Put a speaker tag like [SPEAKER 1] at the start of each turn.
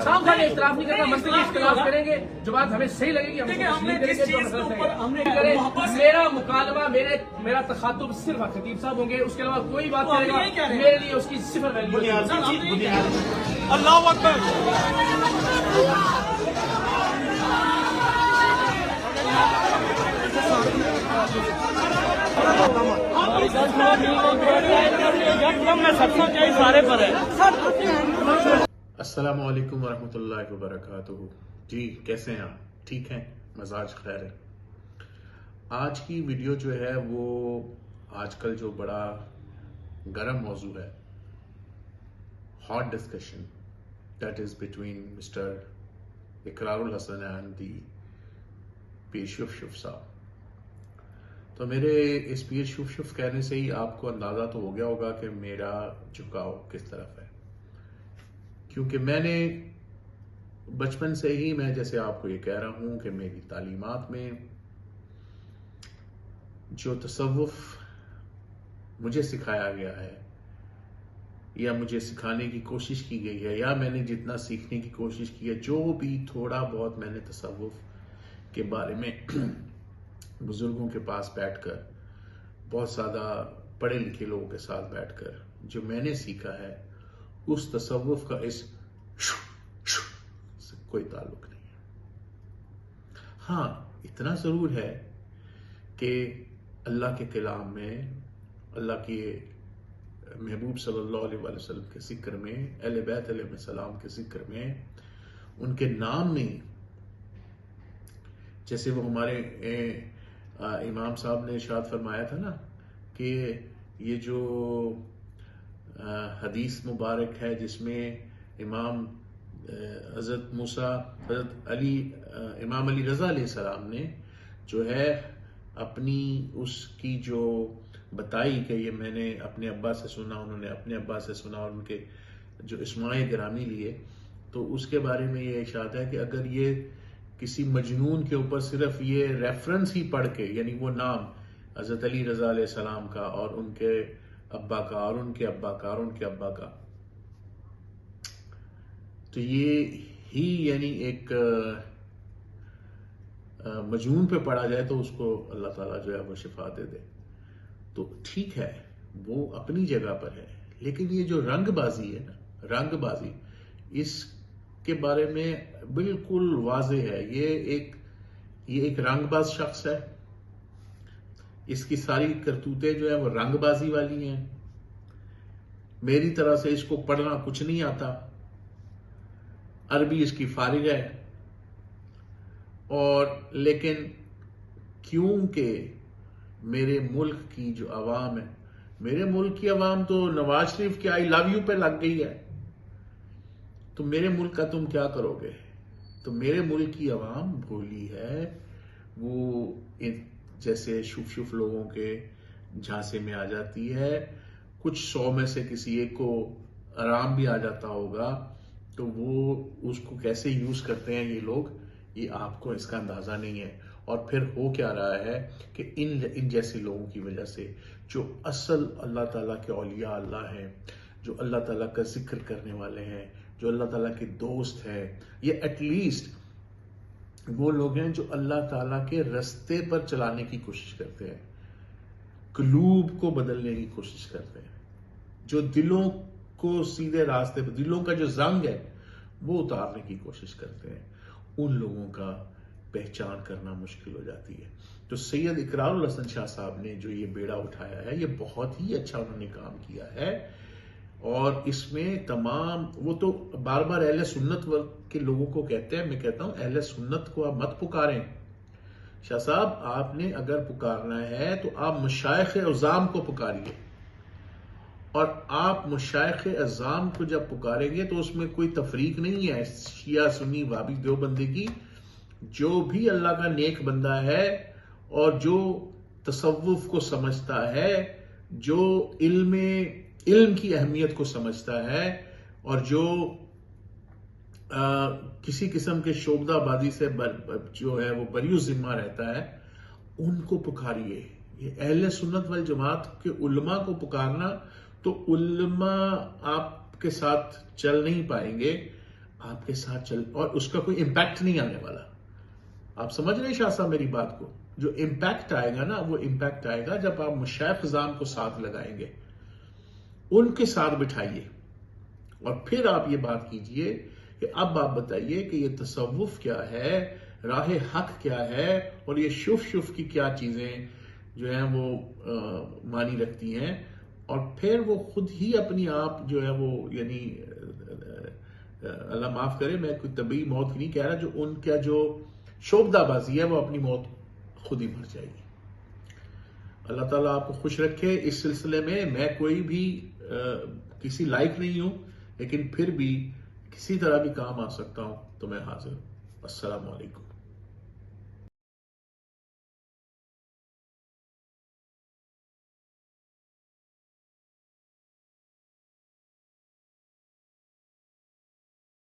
[SPEAKER 1] शाम का इख्तिलाफ नहीं करना, मसले इख्तिलाफ करेंगे, जो बात हमें सही लगेगी हम मेरा मुकालमा, मेरा तखातुब सिर्फ खतीब साहब होंगे, उसके अलावा कोई बात करेगा मेरे लिए उसकी सिफर वैल्यू।
[SPEAKER 2] अल्लाहू अकबर।
[SPEAKER 3] अस्सलामु अलैकुम वरहमतुल्लाहि वबरकातुहू। जी कैसे हैं आप? ठीक हैं? मजाज खैर है? आज की वीडियो जो है वो आजकल जो बड़ा गर्म मौजू है, hot discussion that is between mister Ikrarul Hasan and the पीर शुफ साहब। तो मेरे इस पीर शुफ कहने से ही आपको अंदाजा तो हो गया होगा कि मेरा झुकाव किस तरफ है, क्योंकि मैंने बचपन से ही, मैं जैसे आपको ये कह रहा हूं कि मेरी तालीमात में जो तसव्वुफ मुझे सिखाया गया है या मुझे सिखाने की कोशिश की गई है या मैंने जितना सीखने की कोशिश की है, जो भी थोड़ा बहुत मैंने तसव्वुफ के बारे में बुजुर्गों के पास बैठकर, बहुत ज़्यादा पढ़े लिखे लोगों के साथ बैठकर जो मैंने सीखा है, उस तसव्वुफ का इस से कोई ताल्लुक नहीं है। हाँ, इतना ज़रूर है कि अल्लाह के कलाम में, अल्लाह के महबूब सल्लल्लाहु अलैहि वसल्लम के जिक्र में, अहले बैत अलैहिस्सलाम के जिक्र में, उनके नाम में, जैसे वो हमारे इमाम साहब ने इरशाद फरमाया था ना कि ये जो हदीस मुबारक है जिसमें इमाम हज़रत मूसा, हज़रत अली, इमाम अली रज़ा अलैहिस्सलाम ने जो है अपनी उसकी जो बताई कि ये मैंने अपने अब्बा से सुना, उन्होंने अपने अब्बा से सुना और उनके जो इस्माए गिरामी लिए, तो उसके बारे में ये इरशाद है कि अगर ये किसी मजनून के ऊपर सिर्फ ये रेफरेंस ही पढ़ के, यानी वो नाम हज़रत अली रज़ा अलैहिस्सलाम का और उनके अब्बा का और उनके अब्बा का और उनके अब्बा का, तो ये ही यानी एक मजनून पे पढ़ा जाए तो उसको अल्लाह ताला जो है वो शिफा दे दे। तो ठीक है, वो अपनी जगह पर है, लेकिन ये जो रंगबाजी है ना, रंगबाजी, इसके बारे में बिल्कुल वाज़े है, ये एक रंगबाज शख्स है। इसकी सारी करतूतें जो है वो रंगबाजी वाली हैं। मेरी तरह से इसको पढ़ना कुछ नहीं आता, अरबी इसकी फारिग है, और लेकिन क्योंकि मेरे मुल्क की जो आवाम है, मेरे मुल्क की आवाम तो नवाज शरीफ के आई लव यू पे लग गई है, तो मेरे मुल्क का तुम क्या करोगे? तो मेरे मुल्क की आवाम भोली है, वो जैसे शुफ लोगों के झांसे में आ जाती है। कुछ 100 में से किसी एक को आराम भी आ जाता होगा, तो वो उसको कैसे यूज करते हैं ये लोग, ये आपको इसका अंदाजा नहीं है। और फिर हो क्या रहा है कि इन जैसे लोगों की वजह से जो असल अल्लाह ताला के औलिया अल्लाह हैं, जो अल्लाह ताला का जिक्र करने वाले हैं, जो अल्लाह ताला के दोस्त हैं, ये एटलीस्ट वो लोग हैं जो अल्लाह ताला के रास्ते पर चलाने की कोशिश करते हैं, कलूब को बदलने की कोशिश करते हैं, जो दिलों को सीधे रास्ते पर, दिलों का जो जंग है वो उतारने की कोशिश करते हैं। उन लोगों का पहचान करना मुश्किल हो जाती है। तो सैयद इकरारुल हसन शाह साहब ने जो ये बेड़ा उठाया है, ये बहुत ही अच्छा उन्होंने काम किया है। और इसमें तमाम, वो तो बार बार अहले सुन्नत के लोगों को कहते हैं, मैं कहता हूं अहले सुन्नत को आप मत पुकारें। शाह साहब, आपने अगर पुकारना है तो आप मशाइख अज़ाम को पुकारिए, और आप मशाइख अज़ाम को जब पुकारेंगे तो उसमें कोई तफरीक नहीं है शिया सुन्नी वाबी देवबंदी की। जो भी अल्लाह का नेक बंदा है और जो तसव्वुफ को समझता है, जो इल्म की अहमियत को समझता है, और जो किसी किस्म के शोबदाबादी से जो है वो बरियो जिम्मा रहता है, उनको पुकारिए। ये अहले सुन्नत वल जमात के उलमा को पुकारना, तो उलमा आपके साथ चल नहीं पाएंगे آپ کے ساتھ چل اور اس کا کوئی امپیکٹ نہیں آنے والا. آپ سمجھ رہے شاہ صاحب میری بات کو؟ جو امپیکٹ آئے گا نا وہ امپیکٹ آئے گا جب آپ مشائخ خزام کو ساتھ لگائیں گے, ان کے ساتھ بٹھائیے اور پھر آپ یہ بات کیجئے کہ اب آپ بتائیے کہ یہ تصوف کیا ہے, راہ حق کیا ہے, اور یہ شف کی کیا چیزیں جو ہیں وہ معنی رکھتی ہیں, اور پھر وہ خود ہی اپنی آپ جو ہے وہ یعنی اللہ معاف کرے میں کوئی طبی موت کی نہیں کہہ رہا, جو ان کا جو شوبدہ بازی ہے وہ اپنی موت خود ہی مر جائے گی. اللہ تعالیٰ آپ کو خوش رکھے. اس سلسلے میں کوئی بھی کسی لائق نہیں ہوں, لیکن پھر بھی کسی طرح بھی کام آ سکتا ہوں تو میں حاضر ہوں. السلام علیکم.